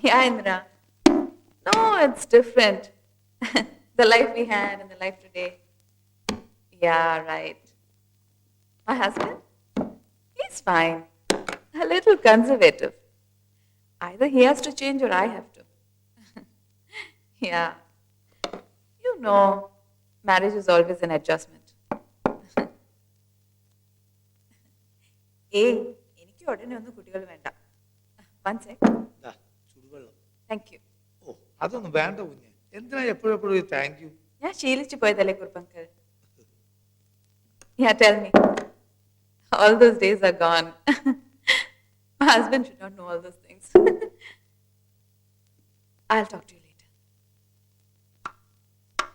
Yeah, Indra. No, it's different. The life we had and the life today. Yeah, right. My husband? He's fine. A little conservative. Either he has to change or I have to. Yeah. You know, marriage is always an adjustment. ഏയ് എനിക്ക് ഉടനെ ഒന്നും കുട്ടികൾ വേണ്ട. One sec. ചുടുവെള്ളം. Thank you. ഓ അതൊന്നും വേണ്ട കുഞ്ഞ്. എന്തിനാ എപ്പോഴും താങ്ക് യു? ഞാൻ ശീലിച്ചു പോയതല്ലേ കുറുപ്പങ്കൽ. Yeah, tell me. All those days are gone. My husband should not know all those things. I'll talk to you later.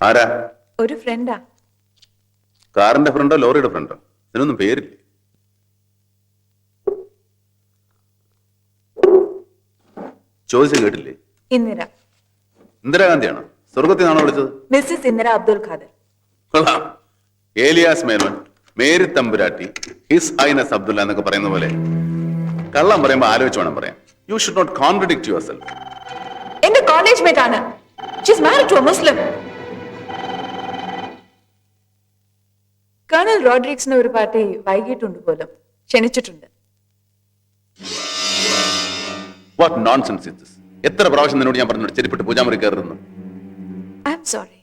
ആരാ? ഒരു ഫ്രണ്ടാ. കാറിന്റെ ഫ്രണ്ടോ ലോറിയുടെ ഫ്രണ്ടോ? ഇതിനൊന്നും പേരില്ലേ? ചോദിച്ചു കേട്ടില്ലേ? ഇന്ദിര. ഇന്ദിരാഗാന്ധിയാണോ? സ്വർഗത്തിൽ നിന്നാണോ വിളിച്ചത്? മിസ്സിസ് ഇന്ദിര അബ്ദുൽ ഖാദർ. കൊള്ളാം. ഏലിയാസ് മേനോൻ, മേരി തമ്പുരാട്ടി, ഹിസ് ഹൈനസ് അബ്ദുല്ല എന്നൊക്കെ പറയുന്ന പോലെ കള്ളം പറയുമ്പോൾ ആലോചിച്ച് വേണം പറയാം. You should not contradict your സെൽഫ്. എന്റെ കോളേജ് മേറ്റ് ആണ്. She is married to a Muslim. Colonel റോഡ്രിക്സിന് ഒരു പാർട്ടി വൈകിട്ടുണ്ട് പോലും. ക്ഷണിച്ചിട്ടുണ്ട്. What nonsense is this? എത്ര പ്രാവശ്യം നിന്നോട് ഞാൻ പറഞ്ഞു ചെരുപ്പിട്ട് പൂജാമുറി കയറുന്നു? I am sorry.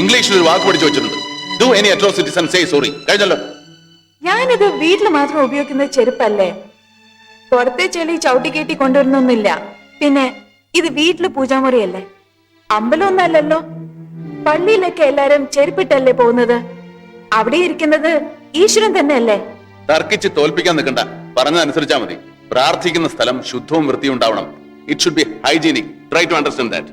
ഇംഗ്ലീഷിൽ ഒരു വാക്ക് പഠിച്ചു വെച്ചിട്ടുണ്ട്. Do any atrocities and say sorry. കഴിഞ്ഞല്ലോ. ഞാനിത് വീട്ടിൽ മാത്രം ഉപയോഗിക്കുന്ന ചെരുപ്പല്ലേ. പുറത്തെ ചെളി ചവിട്ടി കയറ്റി കൊണ്ടുവരുന്നൊന്നുമില്ല. പിന്നെ ഇത് വീട്ടില് പൂജാമുറിയല്ലേ, അമ്പലമൊന്നല്ലല്ലോ. പള്ളിയിലൊക്കെ എല്ലാരും ചെരുപ്പിട്ടല്ലേ പോകുന്നത്. അവിടെ ഇരിക്കുന്നത് ഈശ്വരൻ തന്നെയല്ലേ. തർക്കിച്ച് തോൽപ്പിക്കാൻ നിൽക്കണ്ട. പറഞ്ഞതനുസരിച്ചാ മതി. പ്രാർത്ഥിക്കുന്ന സ്ഥലം ശുദ്ധവും വൃത്തിയും ഉണ്ടാവണം. It should be hygienic. Try to understand that.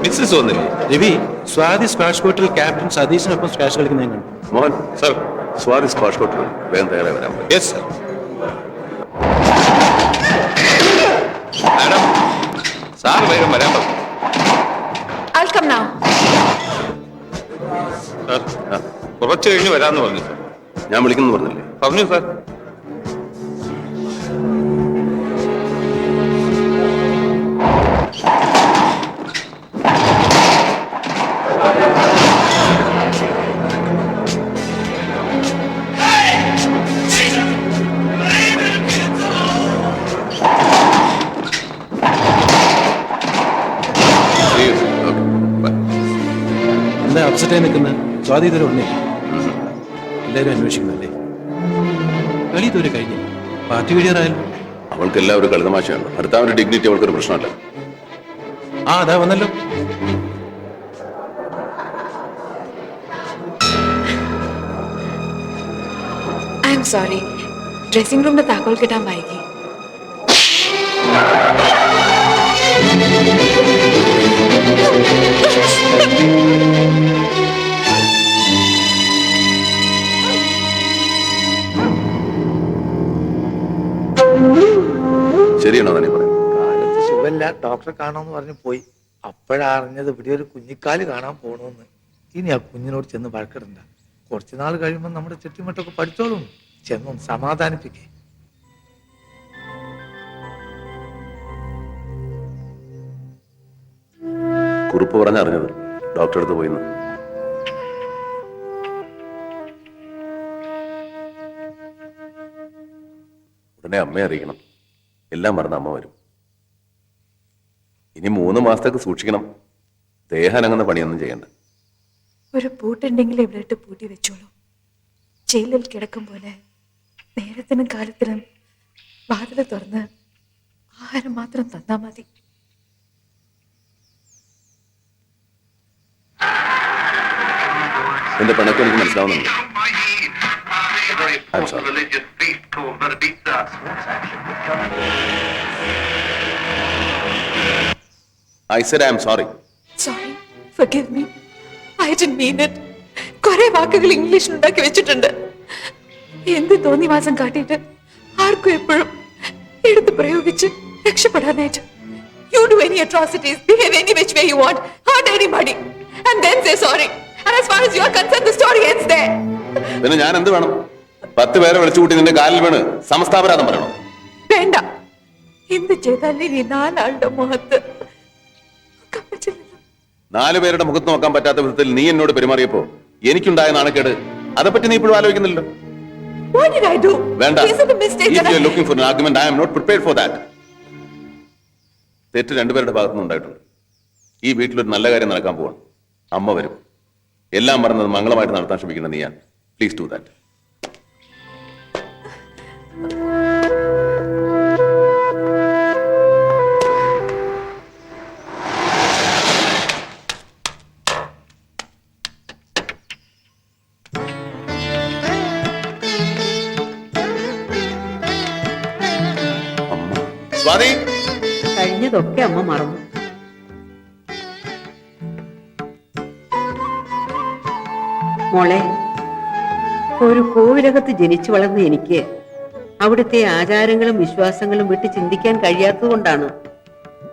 Mrs വന്നില്ലേ? രവി, സ്വാതി സ്ക്വാഷ് കോർട്ടിൽ ക്യാപ്റ്റൻ സതീഷിനൊപ്പം സ്ക്വാഷ് കളിക്കുന്ന ഞാൻ കണ്ടു. മോഹൻ സർ, സ്വാതി സ്ക്വാഷ് കോർട്ടിൽ വേഗം തയ്യാറായി വരാം. Yes sir. മാഡം, സാർ വേഗം വരാൻ പറഞ്ഞു. I'll come now. സാർ, കുറച്ച് കഴിഞ്ഞ് വരാമെന്ന് പറഞ്ഞു സാർ. ഞാൻ വിളിക്കുന്നു പറഞ്ഞില്ലേ? പറഞ്ഞു സാർ. എന്താ അപ്സെറ്റായി നിൽക്കുന്നത്? സ്വാതി ഇതുവരെ ഉണ്ടേ? എല്ലാവരും അന്വേഷിക്കുന്നല്ലേ? കളി ഇതുവരെ കഴിഞ്ഞു. പാർട്ടി കഴിയാറായല്ലോ. അവൾക്ക് എല്ലാവരും കളിതമാശയാണ്. ഭർത്താവിന്റെ ഡിഗ്നിറ്റി അവൾക്കൊരു പ്രശ്നമല്ല. ആ അതാ വന്നല്ലോ. I am sorry. ഡ്രസ്സിംഗ് റൂമിന്റെ താക്കോൽ കിട്ടാൻ വൈകി. ശരിയാണോ തന്നെ പറയുന്നത്? കാലത്ത് സുഖമില്ല, ഡോക്ടറെ കാണാമെന്ന് പറഞ്ഞു പോയി. അപ്പോഴറിഞ്ഞത് ഇവിടെ ഒരു കുഞ്ഞിക്കാല് കാണാൻ പോണമെന്ന്. ഇനി ആ കുഞ്ഞിനോട് ചെന്ന് വഴക്കിടണ്ട. കുറച്ചു നാൾ കഴിയുമ്പോൾ നമ്മുടെ ചുറ്റുമട്ടൊക്കെ പഠിച്ചോളും. ചെന്നൊന്ന് സമാധാനിപ്പിക്കേ. കുറിപ്പ് പറഞ്ഞറിഞ്ഞത് ഡോക്ടറെ അടുത്ത് പോയിന്ന്. ഉടനെ അമ്മയെ അറിയിക്കണം. എല്ലാം മറന്ന് അമ്മ വരും. ഇനി 3 മാസത്തേക്ക് സൂക്ഷിക്കണം. ദേഹാനങ്ങുന്ന പണിയൊന്നും ചെയ്യണ്ട. ഒരു പൂട്ടുണ്ടെങ്കിൽ ഇവിടെ ഇട്ട് പൂട്ടി വെച്ചോളൂ. ജയിലിൽ കിടക്കും പോലെ നേരത്തിനും കാലത്തിനും വാതിൽ തുറന്ന് ആഹാരം മാത്രം തന്നാ മതി. എന്റെ പിണക്കം എനിക്ക് മനസ്സിലാവുന്നുണ്ട്. I'm sorry. I said I'm sorry. Sorry, forgive me. I didn't mean it. കുറെ വാക്കുകൾ ഇംഗ്ലീഷിൽ ഉണ്ടാക്കി വെച്ചിട്ടുണ്ട്. എന്ത് തോന്നിവാസം കാട്ടിയിട്ട് ആർക്കും എപ്പോഴും എടുത്ത് പ്രയോഗിച്ച് രക്ഷപ്പെടാനായിട്ട്. You do any atrocities, behave any which way you want, hurt anybody, and then say sorry. And as far as you are concerned, the story ends there. പിന്നെ ഞാൻ എന്ത് വേണം? 10 പേരെ വിളിച്ചു കൂട്ടി നിന്റെ കാലിൽ വീണ് സമസ്താപരാധം പറയണം. വേണ്ട, എന്ത് ചെയ്താലും ഇനി 4 ആളുടെ മുഖത്ത് നോക്കാൻ പറ്റില്ലല്ലോ. 4 പേരുടെ മുഖത്ത് നോക്കാൻ പറ്റാത്ത വിധത്തിൽ നീ എന്നോട് പെരുമാറിയപ്പോ എനിക്കുണ്ടായ നാണക്കേട് അതേപ്പറ്റി നീ ഇപ്പോഴും ആലോചിക്കുന്നില്ലല്ലോ. What did I do? വേണ്ട. Is it a mistake If that you are looking for an argument, I am not prepared for that. തെറ്റ് 2 പേരുടെ ഭാഗത്തുനിന്ന് ഉണ്ടായിട്ടുണ്ട്. ഈ വീട്ടിലൊരു നല്ല കാര്യം നടക്കാൻ പോവാണ്. അമ്മ വരും. എല്ലാം പറഞ്ഞത് മംഗളമായിട്ട് നടത്താൻ ശ്രമിക്കുന്ന നീയാണ്. Please do that. സ്വാതി, കഴിഞ്ഞതൊക്കെ അമ്മ മറന്നു. മോളെ, ഒരു കോവിലകത്ത് ജനിച്ചു വളർന്ന എനിക്ക് അവിടുത്തെ ആചാരങ്ങളും വിശ്വാസങ്ങളും വിട്ട് ചിന്തിക്കാൻ കഴിയാത്തതുകൊണ്ടാണ്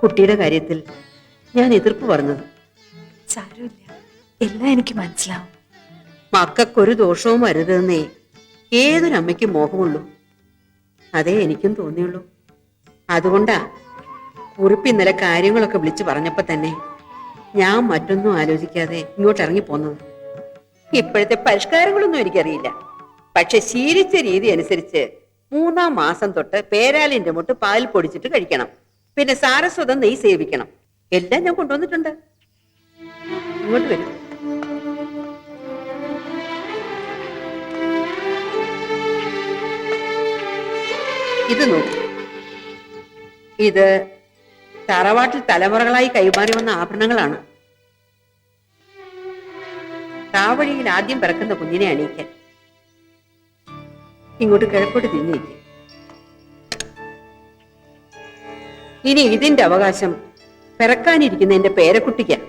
കുട്ടിയുടെ കാര്യത്തിൽ ഞാൻ എതിർപ്പ് പറഞ്ഞത്. സാരമില്ല, എല്ലാം എനിക്ക് മനസ്സിലാവും. മക്കൾക്കൊരു ദോഷവും വരുതെന്നേ ഏതൊരമ്മയ്ക്കും മോഹമുള്ളൂ. അതേ എനിക്കും തോന്നിയുള്ളൂ. അതുകൊണ്ടാ കുറിപ്പ് ഇന്നലെ കാര്യങ്ങളൊക്കെ വിളിച്ചു പറഞ്ഞപ്പോ തന്നെ ഞാൻ മറ്റൊന്നും ആലോചിക്കാതെ ഇങ്ങോട്ട് ഇറങ്ങിപ്പോന്നത്. ഇപ്പോഴത്തെ പരിഷ്കാരങ്ങളൊന്നും എനിക്കറിയില്ല. പക്ഷെ ശീലിച്ച രീതി അനുസരിച്ച് 3-ാം മാസം തൊട്ട് പേരാലിന്റെ മുട്ട് പാൽ പൊടിച്ചിട്ട് കഴിക്കണം. പിന്നെ സാരസ്വതം നെയ് സേവിക്കണം. എല്ലാം ഞാൻ കൊണ്ടുവന്നിട്ടുണ്ട്. ഇങ്ങോട്ട് വരും. ഇത് നോക്കൂ. ഇത് തറവാട്ടിൽ തലമുറകളായി കൈമാറി വന്ന ആഭരണങ്ങളാണ്. താവഴിയിൽ ആദ്യം പിറക്കുന്ന കുഞ്ഞിനെ അണിയിക്കാൻ. ഇങ്ങോട്ട് കിഴക്കോട്ട് തിരിഞ്ഞിരിക്കും. ഇനി ഇതിന്റെ അവകാശം പിറക്കാനിരിക്കുന്ന എന്റെ പേരക്കുട്ടിക്ക്.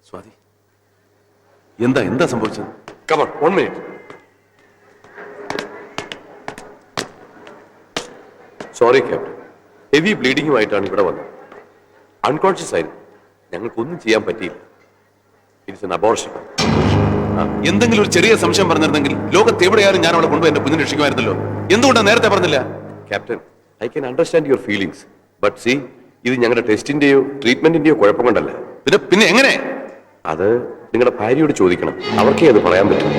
സ്വാതി, എന്താ സംഭവിച്ചത്? Come on, 1 minute. Sorry captain, heavy ബ്ലീഡിങ്ങുമായിട്ടാണ് ഇവിടെ വന്നത്. അൺകോൺഷ്യസ് ആയിരുന്നു. ഞങ്ങൾക്കൊന്നും ചെയ്യാൻ പറ്റിയില്ല. It's an abortion. എന്തെങ്കിലും ഒരു ചെറിയ സംശയം പറഞ്ഞിരുന്നെങ്കിൽ ലോകത്ത് എവിടെയാലും ഞാൻ അവളെ കൊണ്ടുപോയി എന്റെ കുഞ്ഞിനെ രക്ഷിക്കുമായിരുന്നല്ലോ. എന്തുകൊണ്ടാണ് നേരത്തെ പറഞ്ഞില്ല? Captain, I can understand your feelings, but C, ഇത് ഞങ്ങളുടെ ടെസ്റ്റിന്റെയോ ട്രീറ്റ്മെന്റിന്റെയോ കുഴപ്പം കൊണ്ടല്ല. പിന്നെ എങ്ങനെ? അത് നിങ്ങളുടെ ഭാര്യയോട് ചോദിക്കണം. അവർക്കേ അത് പറയാൻ പറ്റും.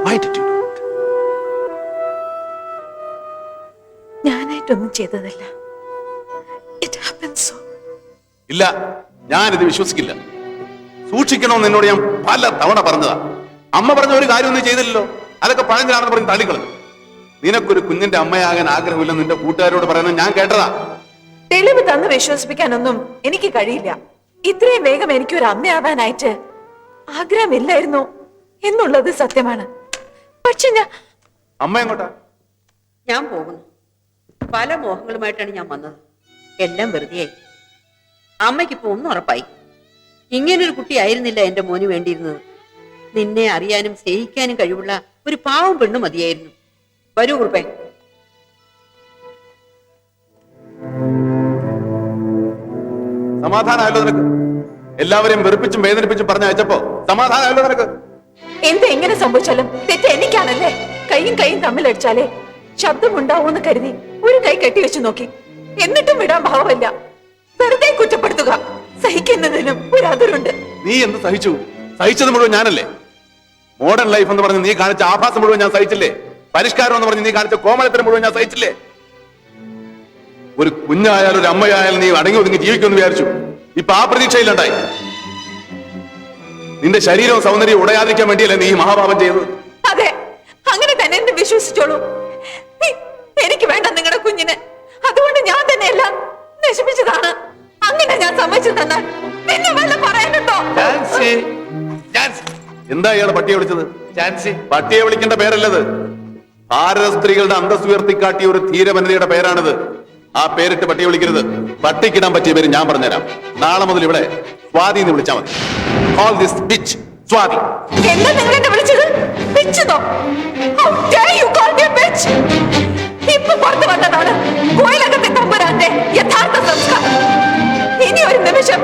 Why did you do it? ഞാനായിട്ടൊന്നും ചെയ്തതല്ല. It happens so. ഇല്ല, ഞാനിത് വിശ്വസിക്കില്ല. സൂക്ഷിക്കണമെന്ന് എന്നോട് ഞാൻ പല തവണ പറഞ്ഞതാ. അമ്മ പറഞ്ഞ ഒരു കാര്യം ഒന്നും ചെയ്തില്ലല്ലോ. അതൊക്കെ പഴഞ്ചനാണെന്ന് പറഞ്ഞ് തള്ളിക്കളഞ്ഞു. നിനക്കൊരു കുഞ്ഞിന്റെ അമ്മയാകാൻ ആഗ്രഹമില്ലെന്ന് നിന്റെ കൂട്ടുകാരോട് പറയുന്നത് ഞാൻ കേട്ടതാ. തെളിവ് തന്ന് വിശ്വസിപ്പിക്കാനൊന്നും എനിക്ക് കഴിയില്ല. ഇത്രയും വേഗം എനിക്കൊരു അമ്മയാവാനായിട്ട് ആഗ്രഹമില്ലായിരുന്നു എന്നുള്ളത് സത്യമാണ്. പക്ഷെ അമ്മ എങ്ങോട്ടാ? ഞാൻ പോകുന്നു. പല മോഹങ്ങളുമായിട്ടാണ് ഞാൻ വന്നത്. എല്ലാം വെറുതെയായി. അമ്മയ്ക്കിപ്പോ ഒന്നും ഉറപ്പായി. ഇങ്ങനൊരു കുട്ടിയായിരുന്നില്ല എന്റെ മോന് വേണ്ടിയിരുന്നത്. നിന്നെ അറിയാനും സ്നേഹിക്കാനും കഴിവുള്ള ഒരു പാവം പെണ്ണു മതിയായിരുന്നു. വരൂ കുറുപ്പേ. സമാധാനമല്ലോ നിനക്ക്? എല്ലാവരെയും വെറുപ്പിച്ചും വേദനിപ്പിച്ചും പറഞ്ഞയച്ചപ്പോ സമാധാനമല്ലോ നിനക്ക്. എന്ത് എങ്ങനെ സംഭവിച്ചാലും തെറ്റ് എനിക്കാണല്ലേ. കൈയും തമ്മിലടിച്ചാലേ ശബ്ദമുണ്ടാവൂന്ന് കരുതി ഒരു കൈ കെട്ടിവെച്ചു നോക്കി. എന്നിട്ടും വിടാൻ ഭാവമില്ല. വെറുതെ കുറ്റപ്പെടുത്തുക. സഹിക്കുന്നതിനും ഒരു അതിരുണ്ട്. നീ എന്ത് സഹിച്ചു? സഹിച്ചത് മുഴുവൻ ഞാനല്ലേ. മോഡേൺ ലൈഫ് എന്ന് പറഞ്ഞ് നീ കാണിച്ച ആഭാസം മുഴുവൻ ഞാൻ സഹിച്ചില്ലേ? പരിഷ്കാരം എന്ന് പറഞ്ഞ് നീ കാണിച്ച കോമളത്തിന് മുഴുവൻ ഞാൻ സഹിച്ചില്ലേ? ഒരു കുഞ്ഞായാലും ഒരു അമ്മയായാലും നീ അടങ്ങി ഒതുങ്ങി ജീവിക്കുമെന്ന് വിചാരിച്ചു. ഇപ്പൊ ആ പ്രതീക്ഷയിലുണ്ടായി. നിന്റെ ശരീരവും സൗന്ദര്യവും ഉടയാതിരിക്കാൻ വേണ്ടിയല്ലേ നീ ഈ മഹാപാപം ചെയ്തത്? അതെ, അങ്ങനെ തന്നെ എന്നെ വിശ്വസിച്ചോളൂ. എനിക്ക് വേണ്ട നിങ്ങളുടെ കുഞ്ഞിന്. അതുകൊണ്ട് ഞാൻ തന്നെ എല്ലാം നശിപ്പിച്ചതാണ്. അങ്ങനെ ഞാൻ സമ്മതിച്ചു തന്നാൽ പിന്നെ വല്ലതും പറയാനുണ്ടോ? ജാൻസി, ജാൻസി, എന്താ ഇയാളെ പട്ടിയെ വിളിച്ചത്? ജാൻസി. പട്ടിയെ വിളിക്കേണ്ട പേരല്ലത്. ഭാരത സ്ത്രീകളുടെ അന്തസ് ഉയർത്തിക്കാട്ടിയ ഒരു ധീരവനിതയുടെ പേരാണിത്. ആ പേരിട്ട് പട്ടിയെ വിളിക്കരുത്. പട്ടിക്കിടാൻ പറ്റിയ പേര് ഞാൻ പറഞ്ഞുതരാം. നാളെ മുതൽ ഇവിടെ സ്വാതി എന്ന് വിളിച്ചാൽ മതി. Call this bitch Swathi. എന്താ നിങ്ങൾ എന്നെ വിളിച്ചത്? പിച്ചതോ? How dare you call me a bitch? ഇപ്പൊ പുറത്തു വന്നതാണ് കോയിലകത്തെ തമ്പുരാന്റെ യഥാർത്ഥ സംസ്കാരം. ഇനി ഒരു നിമിഷം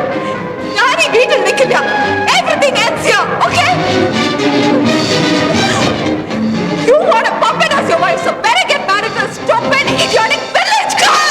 ഞാൻ ഈ വീട്ടിൽ നിൽക്കില്ല. Everything ends here, okay? You want a puppet as your wife, so better get married to a stupid, idiotic village girl!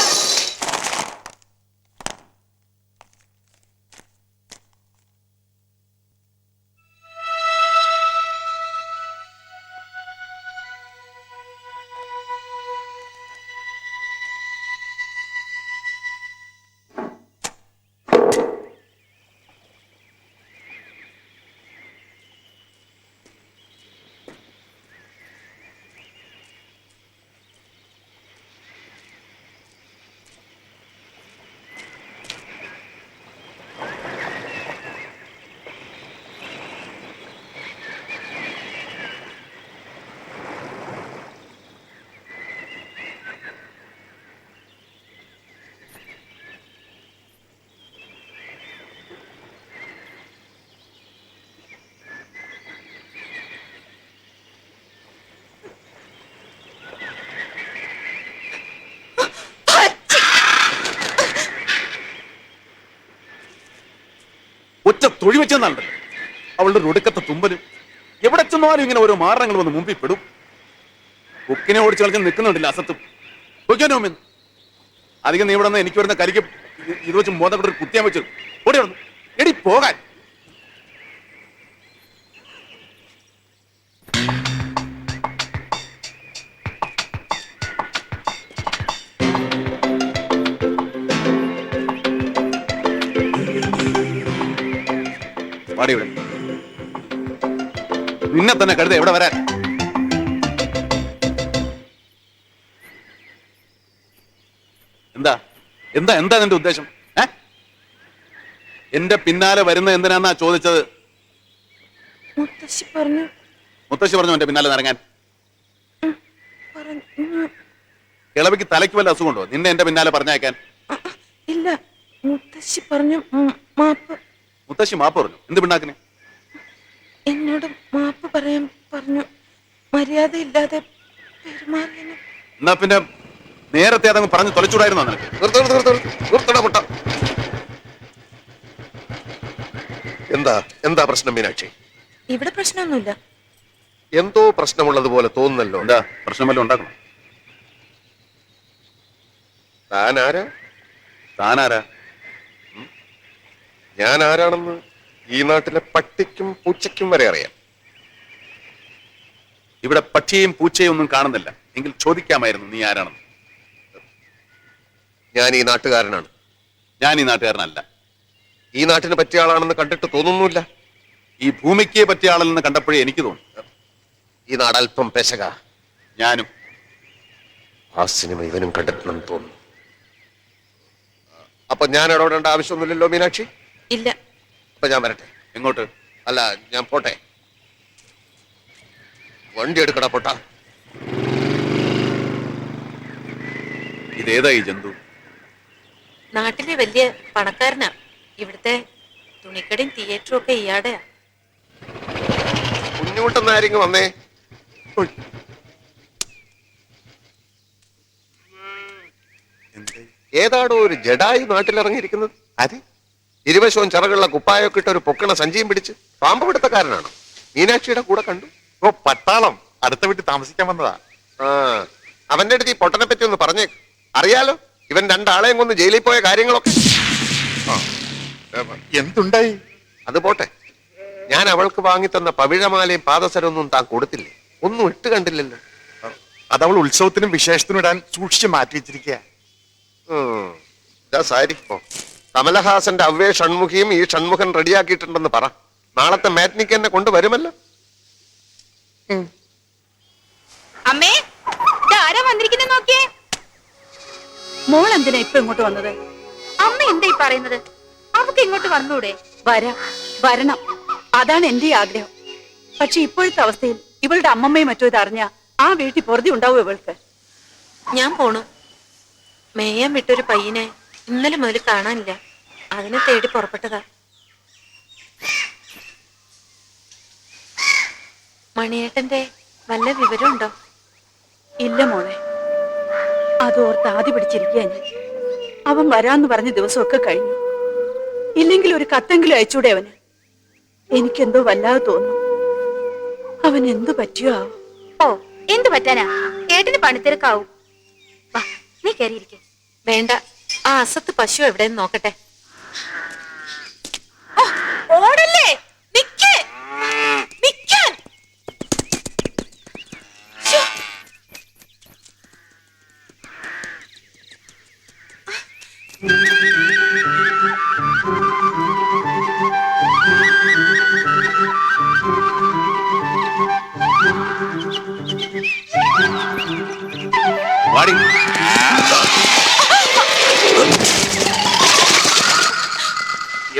ഒറ്റ തൊഴി വെച്ചെന്നാണ് അവളുടെ ഒടുക്കത്തെ തുമ്പല്. എവിടെ ചെന്നാലും ഇങ്ങനെ ഓരോ മാരണങ്ങൾ വന്ന് മുമ്പിൽ പെടും. കുക്കിനെ ഓടിച്ച് കളിച്ച് നിൽക്കുന്നുണ്ടില്ല അസത്തും. അധികം നീ ഇവിടെ നിന്ന് എനിക്ക് വരുന്ന കരിക്ക് ഇത് വെച്ച് മോദം ഒരു കുത്തിയാൻ വെച്ചത്. ഓടി വന്നു എടി പോകാൻ. ഇവിടെ നിന്നെ തന്നെ കരുത എവിടെ വരാൻ? എന്താ എന്താ എന്താ നിന്റെ ഉദ്ദേശം? എന്റെ പിന്നാലെ വരുന്ന എന്തിനാന്നാ ചോദിച്ചത്? മുത്തശ്ശി പറഞ്ഞു. മുത്തശ്ശി പറഞ്ഞു എന്റെ പിന്നാലെ ഇറങ്ങാൻ? കിളവിക്ക് തലയ്ക്ക് വല്ല അസുഖമുണ്ടോ നിന്നെ എന്റെ പിന്നാലെ പറഞ്ഞയക്കാൻ? ഇല്ല, മുത്തശ്ശി പറഞ്ഞു മാപ്പ്. മുത്തശ്ശി മാപ്പ് പറഞ്ഞു? എന്ത് പിണ്ണാക്കിന്? എന്നോട് മാപ്പ് പറയാൻ പറഞ്ഞു. മര്യാദയില്ലാതെ പെരുമാറിയെന്ന്. എന്നാ പിന്നെ നേരത്തെ അതങ്ങ് പറഞ്ഞു തൊലച്ചൂടായിരുന്നോ നിനക്ക്? എന്താ എന്താ പ്രശ്നം മീനാക്ഷി? ഇവിടെ പ്രശ്നമൊന്നുമില്ല. എന്തോ പ്രശ്നമുള്ളതുപോലെ തോന്നുന്നല്ലോ. എന്താ പ്രശ്നം വല്ലതും ഉണ്ടാക്കണം? താനാരാ? താനാരാ? ഞാൻ ആരാണെന്ന് ഈ നാട്ടിലെ പട്ടിക്കും പൂച്ചയ്ക്കും വരെ അറിയാം. ഇവിടെ പക്ഷിയെയും പൂച്ചയും ഒന്നും കാണുന്നില്ല. എങ്കിൽ ചോദിക്കാമായിരുന്നു നീ ആരാണെന്ന്. ഞാൻ ഈ നാട്ടുകാരനാണ്. ഞാൻ ഈ നാട്ടുകാരനല്ല. ഈ നാട്ടിന് പറ്റിയ ആളാണെന്ന് കണ്ടിട്ട് തോന്നുന്നില്ല. ഈ ഭൂമിക്ക് പറ്റിയ ആളെന്ന് കണ്ടപ്പോഴേ എനിക്ക് തോന്നി. ഈ നാട് അല്പം പെശക. ഞാനും. ആ സിനിമ ഇവനും കണ്ടെത്തണം തോന്നുന്നു. അപ്പൊ ഞാൻ ഇടപെടേണ്ട ആവശ്യമൊന്നുമില്ലല്ലോ മീനാക്ഷി? ഇല്ല. അപ്പൊ ഞാൻ വരട്ടെ. എങ്ങോട്ട്? അല്ല, ഞാൻ പോട്ടെ. വണ്ടി എടുക്കടാ പൊട്ട. ഇതേതാ ഈ ജന്തു? നാട്ടിലെ വലിയ പണക്കാരനാ. ഇവിടുത്തെ തുണിക്കടയും തിയേറ്ററും ഒക്കെ ഇയാടെയാ. കുഞ്ഞുമുട്ടെന്നായിരിക്കും വന്നേ. ഏതാടോ ഒരു ജഡായി നാട്ടിലിറങ്ങിയിരിക്കുന്നത്? അതെ, ഇരുവശവും ചിറകുള്ള കുപ്പായൊക്കെ ഇട്ട് ഒരു പൊക്കണ സഞ്ചിയും പിടിച്ച് പാമ്പ് പിടുത്തക്കാരനാണ്. മീനാക്ഷിയുടെ കൂടെ കണ്ടു. ഓ പട്ടാളം അടുത്ത വീട്ടിൽ താമസിക്കാൻ വന്നതാ. ആ അവന്റെ അടുത്ത് ഈ പൊട്ടനെ പറ്റി ഒന്ന് പറഞ്ഞേക്ക്. അറിയാലോ ഇവൻ രണ്ടാളെയും കൊന്ന് ജയിലിൽ പോയ കാര്യങ്ങളൊക്കെ. എന്തുണ്ടായി? അത് പോട്ടെ, ഞാൻ അവൾക്ക് വാങ്ങിത്തന്ന പവിഴമാലയും പാദസരമൊന്നും താൻ കൊടുത്തില്ലേ? ഒന്നും ഇട്ട് കണ്ടില്ലല്ലോ. അതവൾ ഉത്സവത്തിനും വിശേഷത്തിനും ഇടാൻ സൂക്ഷിച്ച് മാറ്റി വെച്ചിരിക്കുക. സാരി കമലഹാസന്റെ അവ്വേ ഷൺമുഖിയും ഈ ഷൺമുഖൻ റെഡിയാക്കിയിട്ടുണ്ടെന്ന് പറ. നാളത്തെ മാറ്റ്നിക്ക് എന്നെ കൊണ്ടുവരുമല്ലോ. അമ്മേ ആരാ വന്നിരിക്കുന്നത് നോക്കിയേ. മോൾ എന്തിനാ ഇപ്പൊ ഇങ്ങോട്ട് വന്നത്? അമ്മ എന്തായി പറയുന്നത്? അവക്ക് ഇങ്ങോട്ട് വന്നൂടെ? വരണം, അതാണ് എന്റെ ആഗ്രഹം. പക്ഷെ ഇപ്പോഴത്തെ അവസ്ഥയിൽ ഇവളുടെ അമ്മമ്മയും മറ്റോ ഇതറിഞ്ഞ ആ വീട്ടിൽ പൊറുതി ഉണ്ടാവും ഇവൾക്ക്. ഞാൻ പോണു. മേയാൻ വിട്ടൊരു പയ്യനെ ഇന്നലെ മുതൽ കാണാനില്ല. അതിനെ തേടി പുറപ്പെട്ടതാ. മണിയേട്ടന്റെ വല്ല വിവരമുണ്ടോ? ഇല്ല മോളെ, അതോർത്ത് ആദ്യ പിടിച്ചിരിക്കുക ഞാൻ. അവൻ വരാന്ന് പറഞ്ഞ ദിവസമൊക്കെ കഴിഞ്ഞു. ഇല്ലെങ്കിൽ ഒരു കത്തെങ്കിലും അയച്ചൂടെ അവന്? എനിക്കെന്തോ വല്ലാതെ തോന്നുന്നു. അവൻ എന്തു പറ്റിയോ ആവോ? ഓ എന്തു പറ്റാനാ? ഏട്ടന് പണിത്തിരക്കാവും. വാ നീ കയറിയിരിക്കെ. വേണ്ട, ആ അസത്ത് പശു എവിടെയെന്ന് നോക്കട്ടെ. ഓടല്ലേ, നിക്ക്, നിക്കാൻ. ശ്ശോ. വാടി.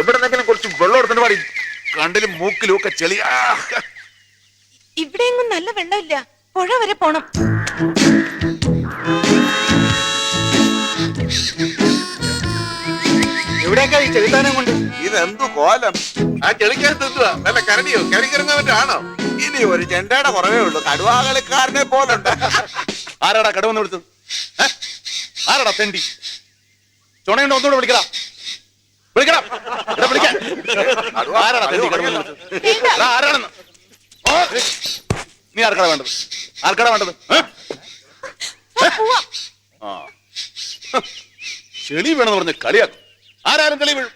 എവിടെ നിന്നെങ്കിലും കുറച്ച് വെള്ളം എടുത്തിട്ട് പാടി. കണ്ടിലും മൂക്കിലും ഒക്കെ ചെളി. ഇവിടെയെങ്ങും നല്ല വെള്ളമില്ല. പുഴ വരെ പോണം. എവിടെയൊക്കെ ഈ ചെറുതാനം കൊണ്ട്? ഇതെന്തു കോലം? ആ ചെളിക്കകത്ത് എന്തുവാ? നല്ല കരടിയോ? കരിക്കിറങ്ങാൻ ഇനി ഒരു ചെണ്ടയുടെ കുറവേ ഉള്ളൂ. കടുവാകളിക്കാരനെ പോലുണ്ട്. ആരാടാ കടുവന്ന് വിളിച്ചത്? ആരാടാ തെണ്ടി? ചുണയുണ്ടോ? ഒന്നുകൂടെ വിളിക്കടാ. വിളിക്കടാ. ഇവിടെ വിളിക്കാൻ. ആരാടാ തെണ്ടി കടുവന്ന് വിളിച്ചത്? എടാ, ആരാണെന്ന്? നീ ആർക്കടാ വേണ്ടത്? ആർക്കടാ വേണ്ടത്? ചെളി വേണമെന്ന് പറഞ്ഞ് കളിയാക്കും. ആരാരും ചെളി വീഴും.